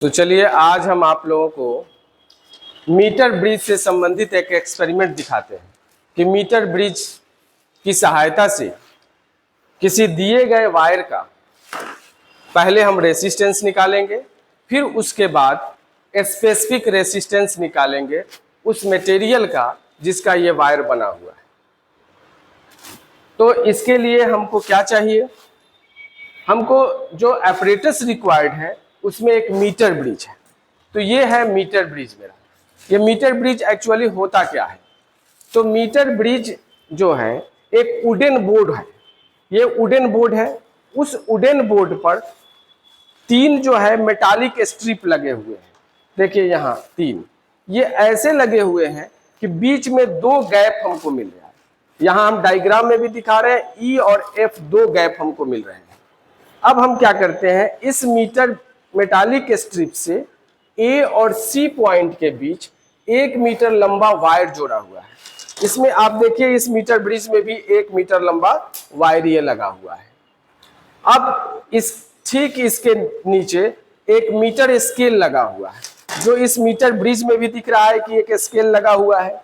तो चलिए आज हम आप लोगों को मीटर ब्रिज से संबंधित एक एक्सपेरिमेंट दिखाते हैं कि मीटर ब्रिज की सहायता से किसी दिए गए वायर का पहले हम रेसिस्टेंस निकालेंगे, फिर उसके बाद स्पेसिफिक रेसिस्टेंस निकालेंगे उस मटेरियल का जिसका ये वायर बना हुआ है। तो इसके लिए हमको क्या चाहिए, हमको जो एपरेटस रिक्वायर्ड है उसमें एक मीटर ब्रिज है। तो ये है मीटर ब्रिज मेरा। ये मीटर ब्रिज एक्चुअली होता क्या है, तो मीटर ब्रिज जो है एक वुडन बोर्ड है। ये वुडन बोर्ड है, उस वुडन बोर्ड पर तीन जो है मेटालिक स्ट्रिप लगे हुए हैं। देखिए यहाँ तीन, ये ऐसे लगे हुए हैं कि बीच में दो गैप हमको मिल रहा है। यहाँ हम डायग्राम में भी दिखा रहे हैं, ई और एफ दो गैप हमको मिल रहे हैं। अब हम क्या करते हैं, इस मीटर मेटालिक स्ट्रिप से ए और सी पॉइंट के बीच 1 मीटर लंबा वायर जोड़ा हुआ है। इसमें आप देखिए इस मीटर ब्रिज में भी 1 मीटर लंबा वायर ये लगा हुआ है। अब इस ठीक इसके नीचे 1 मीटर स्केल लगा हुआ है, जो इस मीटर ब्रिज में भी दिख रहा है कि एक स्केल लगा हुआ है।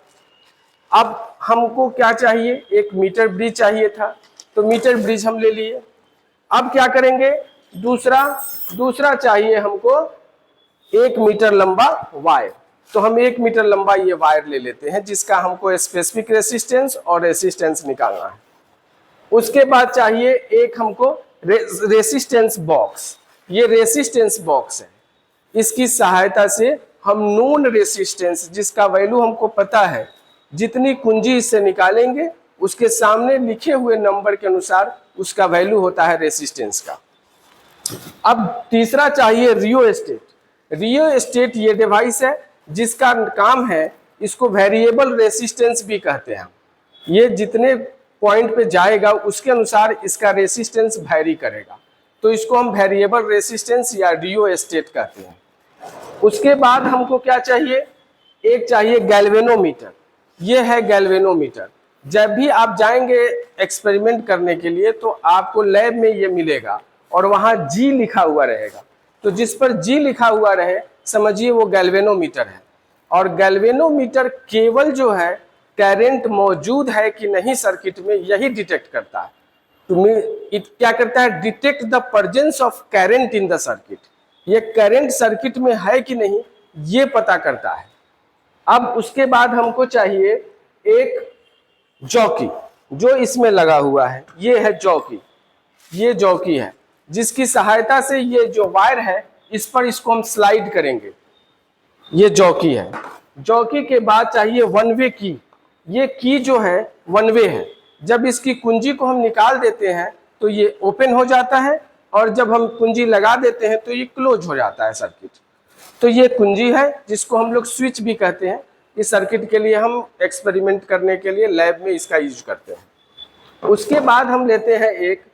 अब हमको क्या चाहिए, एक मीटर ब्रिज चाहिए था, तो मीटर ब्रिज हम ले लिए। अब क्या करेंगे, दूसरा चाहिए हमको 1 मीटर लंबा वायर। तो हम 1 मीटर लंबा ये वायर ले लेते हैं जिसका हमको स्पेसिफिक रेसिस्टेंस और रेसिस्टेंस निकालना है। उसके बाद चाहिए एक हमको रेसिस्टेंस बॉक्स। ये रेसिस्टेंस बॉक्स है, इसकी सहायता से हम नोन रेसिस्टेंस जिसका वैल्यू हमको पता है, जितनी कुंजी इससे निकालेंगे उसके सामने लिखे हुए नंबर के अनुसार उसका वैल्यू होता है रेसिस्टेंस का। अब तीसरा चाहिए रियोस्टेट। रियोस्टेट ये डिवाइस है जिसका काम है, इसको वेरिएबल रेसिस्टेंस भी कहते हैं। ये जितने पॉइंट पे जाएगा उसके अनुसार इसका रेसिस्टेंस वैरी करेगा, तो इसको हम वेरिएबल रेसिस्टेंस या रियोस्टेट कहते हैं। उसके बाद हमको क्या चाहिए, एक चाहिए गैल्वेनोमीटर। ये है गैल्वेनोमीटर। जब भी आप जाएंगे एक्सपेरिमेंट करने के लिए तो आपको लैब में ये मिलेगा और वहाँ जी लिखा हुआ रहेगा। तो जिस पर जी लिखा हुआ रहे समझिए वो गैल्वेनोमीटर है। और गैल्वेनोमीटर केवल जो है करंट मौजूद है कि नहीं सर्किट में यही डिटेक्ट करता है। तो क्या करता है, detect the presence of current in the circuit. ये करंट सर्किट में है कि नहीं ये पता करता है। अब उसके बाद हमको चाहिए एक जॉकी, जो इसमें लगा हुआ है। ये है जॉकी, ये जॉकी है जिसकी सहायता से ये जो वायर है इस पर इसको हम स्लाइड करेंगे। ये जॉकी है। जॉकी के बाद चाहिए वन वे की। ये की जो है वन वे है। जब इसकी कुंजी को हम निकाल देते हैं तो ये ओपन हो जाता है, और जब हम कुंजी लगा देते हैं तो ये क्लोज हो जाता है सर्किट। तो ये कुंजी है जिसको हम लोग स्विच भी कहते हैं। इस सर्किट के लिए हम एक्सपेरिमेंट करने के लिए लैब में इसका यूज करते हैं। उसके बाद हम लेते हैं एक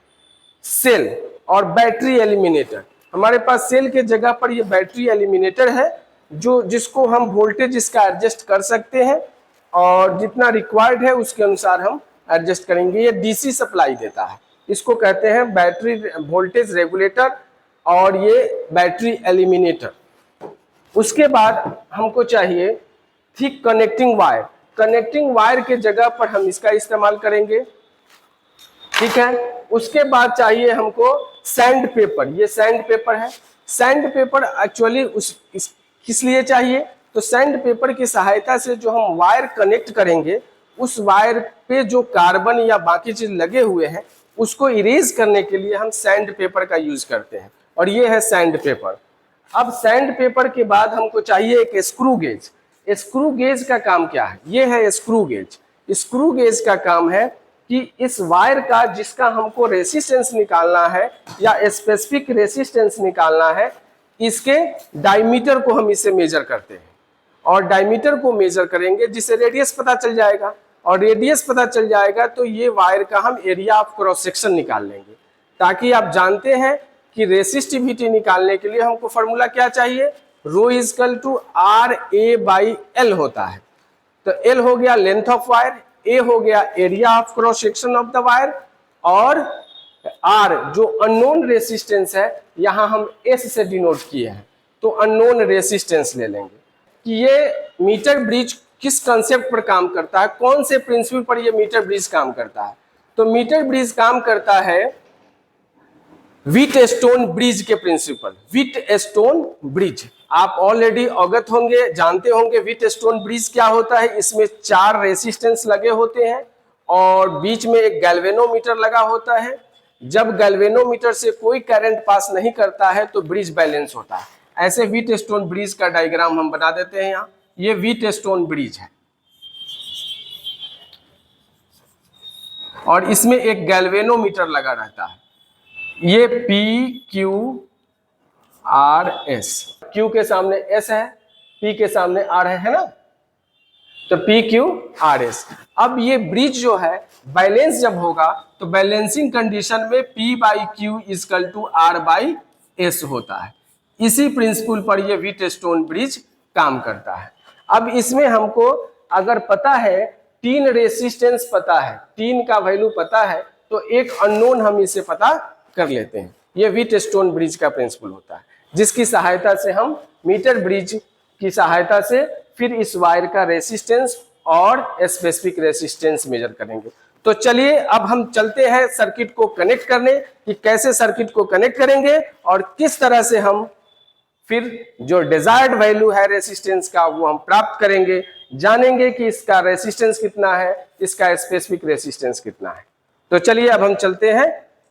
सेल और बैटरी एलिमिनेटर। हमारे पास सेल के जगह पर ये बैटरी एलिमिनेटर है, जो जिसको हम वोल्टेज इसका एडजस्ट कर सकते हैं और जितना रिक्वायर्ड है उसके अनुसार हम एडजस्ट करेंगे। ये डीसी सप्लाई देता है, इसको कहते हैं बैटरी वोल्टेज रेगुलेटर और ये बैटरी एलिमिनेटर। उसके बाद हमको चाहिए thick connecting wire. Connecting wire के जगह पर हम इसका इस्तेमाल करेंगे, ठीक है। उसके बाद चाहिए हमको सैंड पेपर। ये सैंड पेपर है। सैंड पेपर एक्चुअली किस लिए चाहिए, तो सैंड पेपर की सहायता से जो हम वायर कनेक्ट करेंगे उस वायर पे जो कार्बन या बाकी चीज लगे हुए हैं उसको इरेज करने के लिए हम सैंड पेपर का यूज करते हैं, और ये है सैंड पेपर। अब सैंड पेपर के बाद हमको चाहिए एक स्क्रू गेज। स्क्रू गेज का काम क्या है, ये है स्क्रू गेज। स्क्रू गेज का काम है कि इस वायर का जिसका हमको रेसिस्टेंस निकालना है या स्पेसिफिक रेसिस्टेंस निकालना है, इसके डायमीटर को हम इसे मेजर करते हैं, और डायमीटर को मेजर करेंगे जिससे रेडियस पता चल जाएगा, और रेडियस पता चल जाएगा तो ये वायर का हम एरिया ऑफ क्रॉस सेक्शन निकाल लेंगे। ताकि आप जानते हैं कि रेसिस्टिविटी निकालने के लिए हमको फॉर्मूला क्या चाहिए, rho is equal to R A by L होता है। तो एल हो गया लेंथ ऑफ वायर, ए हो गया area of cross section of the wire, और आर जो अननोन रेसिस्टेंस है यहाँ हम एस से डिनोट किए हैं। तो अननोन रेसिस्टेंस ले लेंगे कि ये मीटर ब्रिज किस कंसेप्ट पर काम करता है, कौन से प्रिंसिपल पर ये मीटर ब्रिज काम करता है। तो मीटर ब्रिज काम करता है व्हीटस्टोन ब्रिज के प्रिंसिपल। व्हीटस्टोन ब्रिज आप ऑलरेडी अवगत होंगे, जानते होंगे व्हीटस्टोन ब्रिज क्या होता है। इसमें 4 रेसिस्टेंस लगे होते हैं और बीच में एक गैल्वेनोमीटर लगा होता है। जब गैल्वेनोमीटर से कोई करंट पास नहीं करता है तो ब्रिज बैलेंस होता है। ऐसे व्हीटस्टोन ब्रिज का डायग्राम हम बना देते हैं यहाँ। ये व्हीटस्टोन ब्रिज है और इसमें एक गैल्वेनोमीटर लगा रहता है। ये PQRS, Q के सामने S है, P के सामने R है ना, तो PQRS। अब ये ब्रिज जो है बैलेंस जब होगा तो बैलेंसिंग कंडीशन में P/Q = R/S होता है। इसी प्रिंसिपल पर ये व्हीटस्टोन ब्रिज काम करता है। अब इसमें हमको अगर पता है 3 रेसिस्टेंस पता है, 3 का वैल्यू पता है, तो एक अननोन हम इसे पता कर लेते हैं। ये व्हीटस्टोन ब्रिज का प्रिंसिपल होता है, जिसकी सहायता से हम मीटर ब्रिज की सहायता से फिर इस वायर का रेसिस्टेंस और स्पेसिफिक रेसिस्टेंस मेजर करेंगे। तो चलिए अब हम चलते हैं सर्किट को कनेक्ट करने, कि कैसे सर्किट को कनेक्ट करेंगे और किस तरह से हम फिर जो डिजायर्ड वैल्यू है रेसिस्टेंस का वो हम प्राप्त करेंगे, जानेंगे कि इसका रेसिस्टेंस कितना है, इसका स्पेसिफिक रेसिस्टेंस कितना है। तो चलिए अब हम चलते हैं।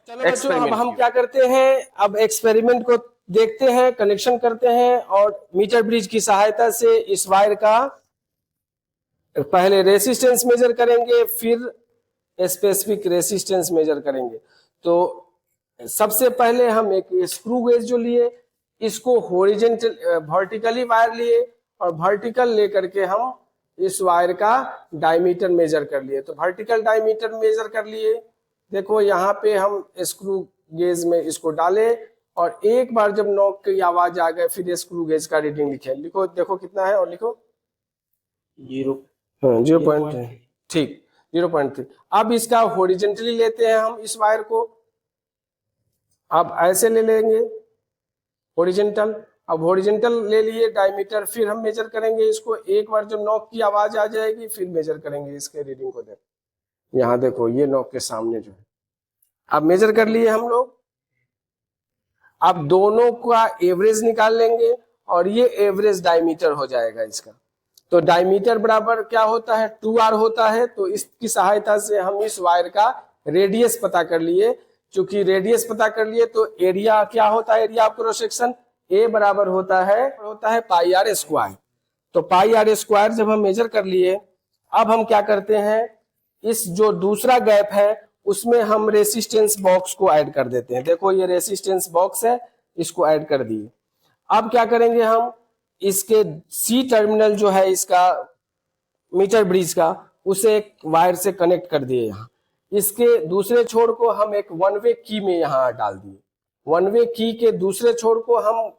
चलो बच्चों, अब हम क्या करते हैं, अब एक्सपेरिमेंट को देखते हैं, कनेक्शन करते हैं और मीटर ब्रिज की सहायता से इस वायर का पहले रेसिस्टेंस मेजर करेंगे, फिर स्पेसिफिक रेसिस्टेंस मेजर करेंगे। तो सबसे पहले हम एक स्क्रू गेज जो लिए, इसको हॉरिजॉन्टल वर्टिकली वायर लिए और वर्टिकल लेकर के हम इस वायर का डायमीटर मेजर कर लिए। तो वर्टिकल डायमीटर मेजर कर लिए। देखो यहाँ पे हम स्क्रू गेज में इसको डाले और एक बार जब नॉक की आवाज आ गए फिर स्क्रू गेज का रीडिंग लिखे। लिखो, देखो कितना है और लिखो 0.3। ठीक, 0.3। अब इसका हॉरिजॉन्टली लेते हैं हम इस वायर को, अब ऐसे ले लेंगे हॉरिजॉन्टल। अब हॉरिजॉन्टल ले लिए डायमीटर, फिर हम मेजर करेंगे इसको। एक बार जब नॉक की आवाज आ जाएगी फिर मेजर करेंगे इसके रीडिंग को। देखो यहाँ, देखो ये नॉक के सामने जो है, अब मेजर कर लिए हम लोग। अब दोनों का एवरेज निकाल लेंगे और ये एवरेज डायमीटर हो जाएगा इसका। तो डायमीटर बराबर क्या होता है, 2R होता है। तो इसकी सहायता से हम इस वायर का रेडियस पता कर लिए। चूंकि रेडियस पता कर लिए तो एरिया क्या होता है, area of cross section A बराबर होता है πr²। तो πr² जब हम मेजर कर लिए, अब हम क्या करते हैं, इस जो दूसरा गैप है उसमें हम रेसिस्टेंस बॉक्स को ऐड कर देते हैं। देखो ये रेसिस्टेंस बॉक्स है, इसको ऐड कर दिए। अब क्या करेंगे, हम इसके C टर्मिनल जो है इसका मीटर ब्रिज का, उसे एक वायर से कनेक्ट कर दिए। यहाँ इसके दूसरे छोर को हम एक वन वे की में यहाँ डाल दिए। वन वे की के दूसरे छोर को हम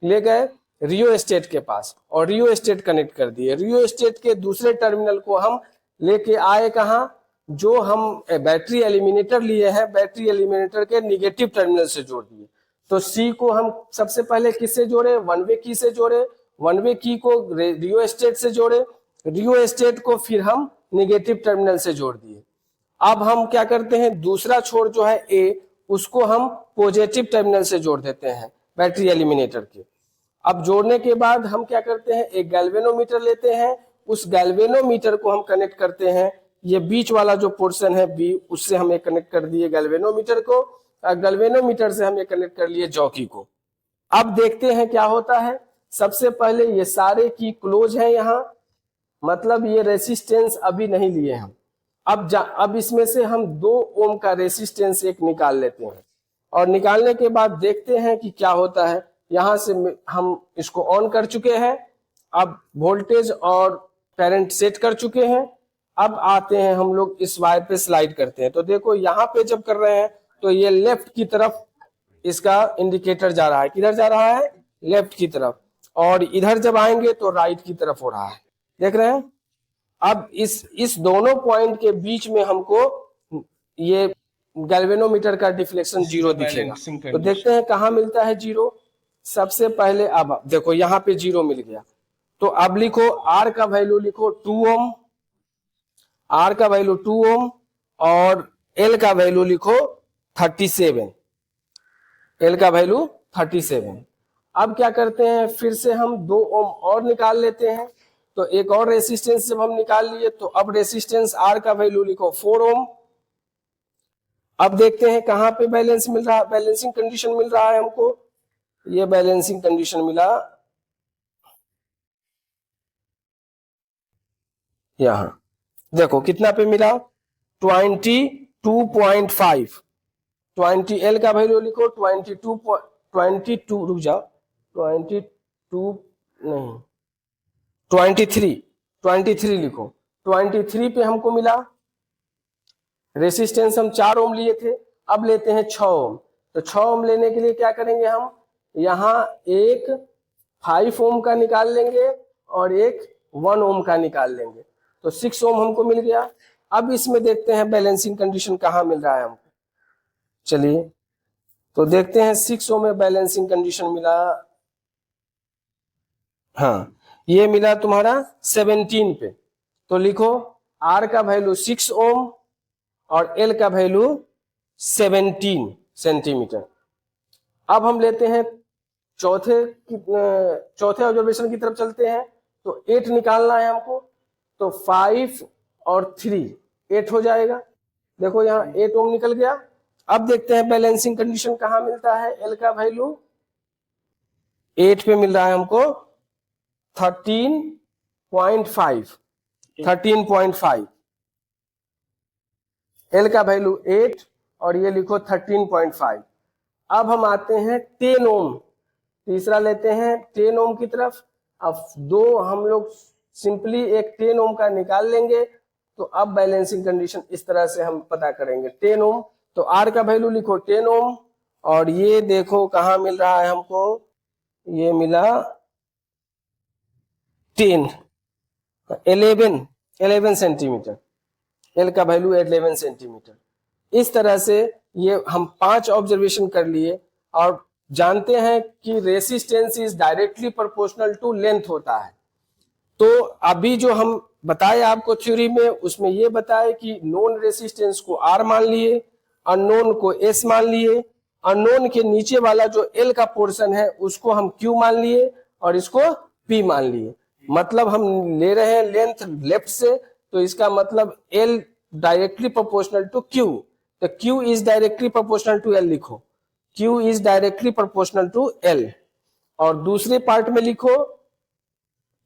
ले गए रियोस्टेट के पास और रियोस्टेट कनेक्ट कर दिए। रियोस्टेट के दूसरे टर्मिनल को हम लेके आए कहाँ, जो हम बैटरी एलिमिनेटर लिए हैं, बैटरी एलिमिनेटर के निगेटिव टर्मिनल से जोड़ दिए। तो C को हम सबसे पहले किससे जोड़े, वन वे की से जोड़े। वन वे की को रियोस्टेट से जोड़े, रियोस्टेट को फिर हम निगेटिव टर्मिनल से जोड़ दिए। अब हम क्या करते हैं, दूसरा छोर जो है A, उसको हम पॉजिटिव टर्मिनल से जोड़ देते हैं बैटरी एलिमिनेटर के। अब जोड़ने के बाद हम क्या करते हैं, एक गैल्वेनोमीटर लेते हैं, उस गैल्वेनोमीटर को हम कनेक्ट करते हैं। ये बीच वाला जो पोर्शन है B, उससे हम एक कनेक्ट कर दिए गैल्वेनोमीटर को, और गैल्वेनोमीटर से हम एक कनेक्ट कर लिए जॉकी को। अब देखते हैं क्या होता है। सबसे पहले ये सारे की क्लोज है यहाँ, मतलब ये रेसिस्टेंस अभी नहीं लिए हम। अब इसमें से हम 2 ओम का रेसिस्टेंस एक निकाल लेते हैं और निकालने के बाद देखते हैं कि क्या होता है। यहाँ से हम इसको ऑन कर चुके हैं, अब वोल्टेज और करंट सेट कर चुके हैं। अब आते हैं हम लोग इस वायर पे स्लाइड करते हैं। तो देखो यहाँ पे जब कर रहे हैं तो ये लेफ्ट की तरफ इसका इंडिकेटर जा रहा है। किधर जा रहा है, लेफ्ट की तरफ। और इधर जब आएंगे तो राइट की तरफ हो रहा है, देख रहे हैं। अब इस दोनों पॉइंट के बीच में हमको ये गैल्वेनोमीटर का डिफ्लेक्शन 0 दिखेगा। तो देखते हैं कहाँ मिलता है 0। सबसे पहले अब देखो यहाँ पे 0 मिल गया, तो अब लिखो R का वैल्यू लिखो 2 ओम, R का वैल्यू 2 ओम और L का वैल्यू लिखो 37, L का वैल्यू 37। अब क्या करते हैं, फिर से हम 2 ओम और निकाल लेते हैं, तो एक और रेसिस्टेंस जब हम निकाल लिए तो अब रेसिस्टेंस R का वैल्यू लिखो 4 ओम। अब देखते हैं कहां पे बैलेंस मिल रहा है, बैलेंसिंग कंडीशन मिल रहा है हमको, ये बैलेंसिंग कंडीशन मिला यहां, देखो कितना पे मिला 22.5, 20 L का वैल्यू लिखो 22 रुक जाओ 22 नहीं 23 लिखो, 23 पे हमको मिला। रेसिस्टेंस हम 4 ओम लिए थे, अब लेते हैं 6 ओम, तो 6 ओम लेने के लिए क्या करेंगे हम, यहाँ एक 5 ओम का निकाल लेंगे और एक 1 ओम का निकाल लेंगे, तो 6 ओम हमको मिल गया। अब इसमें देखते हैं बैलेंसिंग कंडीशन कहाँ मिल रहा है हमको, चलिए तो देखते हैं 6 ओम में बैलेंसिंग कंडीशन मिला, हाँ ये मिला तुम्हारा 17 पे, तो लिखो R का वैल्यू 6 ओम और L का वैल्यू 17 सेंटीमीटर। अब हम लेते हैं चौथे ऑब्जर्वेशन की तरफ चलते हैं, तो 8 निकालना है हमको, तो 5 और 3 8 हो जाएगा, देखो यहाँ 8 ओम निकल गया। अब देखते हैं बैलेंसिंग कंडीशन कहाँ मिलता है, L का वैल्यू 8 पे मिल रहा है हमको 13.5, L का वैल्यू 8 और ये लिखो 13.5। अब हम आते हैं 10 ओम, तीसरा लेते हैं 10 ओम की तरफ। अब दो हम लोग सिंपली एक 10 ओम का निकाल लेंगे, तो अब बैलेंसिंग कंडीशन इस तरह से हम पता करेंगे 10 ओम, तो R का वैल्यू लिखो 10 ओम और ये देखो कहाँ मिल रहा है हमको, ये मिला 11 सेंटीमीटर, L का वैल्यू 11 सेंटीमीटर। इस तरह से ये हम 5 ऑब्जर्वेशन कर लिए और जानते हैं कि resistance is directly proportional to length होता है। तो अभी जो हम बताए आपको थ्योरी में, उसमें ये बताए कि नोन रेसिस्टेंस को R मान लिए, अननोन को S मान लिए, अननोन के नीचे वाला जो L का पोर्शन है उसको हम Q मान लिए और इसको P मान लिए। मतलब हम ले रहे हैं लेंथ लेफ्ट से, तो इसका मतलब L directly proportional to Q, तो Q is directly proportional to L लिखो, Q is directly proportional to L। और दूसरे पार्ट में लिखो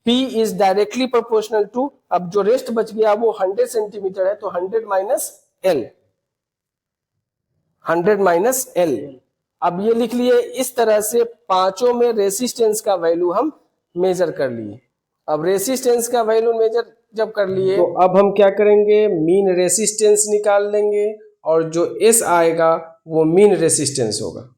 P is directly proportional to, अब जो रेस्ट बच गया वो 100 सेंटीमीटर है, तो 100 माइनस L, 100 माइनस L। अब ये लिख लिए, इस तरह से पांचों में रेसिस्टेंस का वैल्यू हम मेजर कर लिए। अब रेसिस्टेंस का वैल्यू मेजर जब कर लिए, तो अब हम क्या करेंगे, मीन रेसिस्टेंस निकाल लेंगे और जो S आएगा वो मीन रेसिस्टेंस होगा,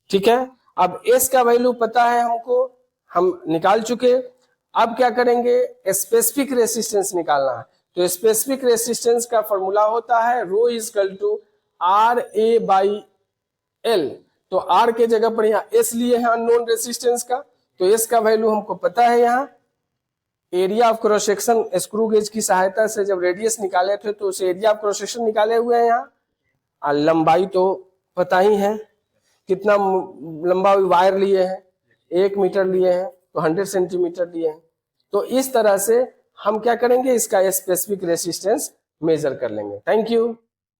ठीक है। अब S का वैल्यू पता है हमको, हम निकाल चुके। अब क्या करेंगे, स्पेसिफिक रेसिस्टेंस निकालना है, तो स्पेसिफिक रेसिस्टेंस का फॉर्मूला होता है रो इज इक्वल टू RA/L, तो R के जगह पर यहाँ S लिए हैं अननोन रेसिस्टेंस का, तो S का वैल्यू हमको पता है। यहाँ area of cross section screw gauge की सहायता से जब रेडियस निकाले थे तो उसे एरिया ऑफ क्रॉस सेक्शन निकाले हुए हैं यहाँ, और लंबाई तो पता ही है कितना लंबा वायर लिए हैं, 1 मीटर लिए हैं, तो 100 सेंटीमीटर लिए हैं। तो इस तरह से हम क्या करेंगे, इसका स्पेसिफिक रेसिस्टेंस मेजर कर लेंगे। Thank you.